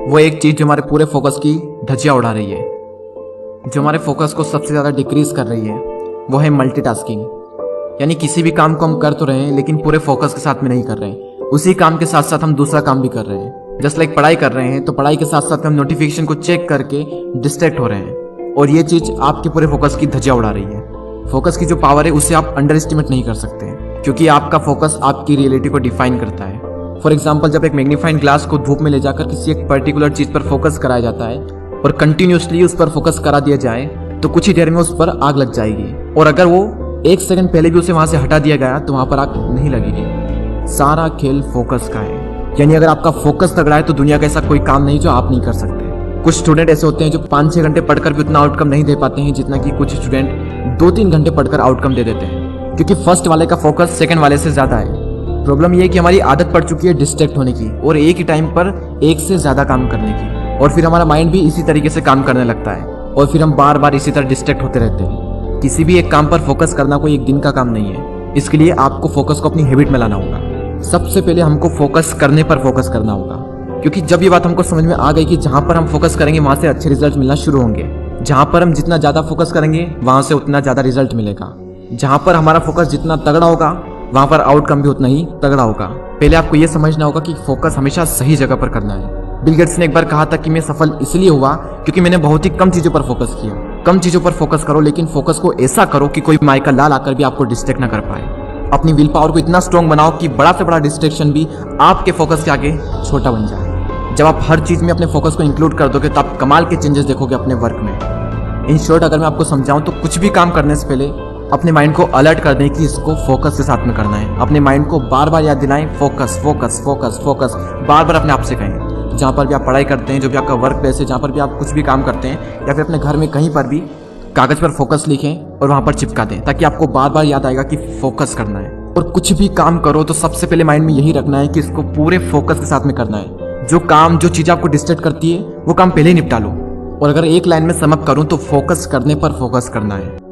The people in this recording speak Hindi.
वो एक चीज़ जो हमारे पूरे फोकस की धज्जियाँ उड़ा रही है, जो हमारे फोकस को सबसे ज़्यादा डिक्रीज कर रही है, वो है मल्टीटास्किंग। यानी किसी भी काम को हम कर तो रहे हैं लेकिन पूरे फोकस के साथ में नहीं कर रहे हैं। उसी काम के साथ साथ हम दूसरा काम भी कर रहे हैं। जस्ट लाइक पढ़ाई कर रहे हैं तो पढ़ाई के साथ साथ हम नोटिफिकेशन को चेक करके डिस्ट्रैक्ट हो रहे हैं, और ये चीज़ आपके पूरे फोकस की धज्जियाँ उड़ा रही है। फोकस की जो पावर है उसे आप अंडर एस्टिमेट नहीं कर सकते, क्योंकि आपका फोकस आपकी रियलिटी को डिफाइन करता है। फॉर एग्जाम्पल, जब एक मैग्नीफाइंग ग्लास को धूप में ले जाकर किसी एक पर्टिकुलर चीज़ पर फोकस कराया जाता है और कंटिन्यूसली उस पर फोकस करा दिया जाए तो कुछ ही देर में उस पर आग लग जाएगी, और अगर वो एक सेकंड पहले भी उसे वहां से हटा दिया गया तो वहां पर आग नहीं लगेगी। सारा खेल फोकस का है। यानी अगर आपका फोकस तगड़ा है तो दुनिया का ऐसा कोई काम नहीं जो आप नहीं कर सकते। कुछ स्टूडेंट ऐसे होते हैं जो 5-6 घंटे पढ़कर भी उतना आउटकम नहीं दे पाते हैं जितना कि कुछ स्टूडेंट 2-3 घंटे पढ़कर आउटकम दे देते हैं, क्योंकि फर्स्ट वाले का फोकस सेकंड वाले से ज़्यादा है। प्रॉब्लम ये है कि हमारी आदत पड़ चुकी है डिस्ट्रैक्ट होने की और एक ही टाइम पर एक से ज़्यादा काम करने की, और फिर हमारा माइंड भी इसी तरीके से काम करने लगता है और फिर हम बार बार इसी तरह डिस्ट्रैक्ट होते रहते हैं। किसी भी एक काम पर फोकस करना कोई एक दिन का काम नहीं है। इसके लिए आपको फोकस को अपनी हैबिट में लाना होगा। सबसे पहले हमको फोकस करने पर फोकस करना होगा, क्योंकि जब ये बात हमको समझ में आ गई कि जहाँ पर हम फोकस करेंगे वहाँ से अच्छे रिजल्ट मिलना शुरू होंगे, जहाँ पर हम जितना ज़्यादा फोकस करेंगे वहाँ से उतना ज़्यादा रिजल्ट मिलेगा, जहाँ पर हमारा फोकस जितना तगड़ा होगा वहाँ पर आउटकम भी उतना ही तगड़ा होगा। पहले आपको ये समझना होगा कि फोकस हमेशा सही जगह पर करना है। बिल गेट्स ने एक बार कहा था कि मैं सफल इसलिए हुआ क्योंकि मैंने बहुत ही कम चीज़ों पर फोकस किया। कम चीज़ों पर फोकस करो, लेकिन फोकस को ऐसा करो कि कोई माइका लाल आकर भी आपको डिस्ट्रैक्ट ना कर पाए। अपनी विल पावर को इतना स्ट्रॉन्ग बनाओ कि बड़ा से बड़ा डिस्ट्रैक्शन भी आपके फोकस के आगे छोटा बन जाए। जब आप हर चीज़ में अपने फोकस को इंक्लूड कर दोगे तो आप कमाल के चेंजेस देखोगे अपने वर्क में। इन शॉर्ट, अगर मैं आपको समझाऊं तो कुछ भी काम करने से पहले अपने माइंड को अलर्ट कर दें कि इसको फोकस के साथ में करना है। अपने माइंड को बार बार याद दिलाएं, फोकस फोकस फोकस फोकस, बार बार अपने आप से कहें। जहाँ पर भी आप पढ़ाई करते हैं, जो भी आपका वर्क प्लेस है, जहाँ पर भी आप कुछ भी काम करते हैं, या फिर अपने घर में कहीं पर भी कागज़ पर फोकस लिखें और वहाँ पर चिपका दें, ताकि आपको बार बार याद आएगा कि फोकस करना है। और कुछ भी काम करो तो सबसे पहले माइंड में यही रखना है कि इसको पूरे फोकस के साथ में करना है। जो चीज़ आपको डिस्ट्रैक्ट करती है वो काम पहले ही निपटा लो। और अगर एक लाइन में सम अप करूँ तो फोकस करने पर फोकस करना है।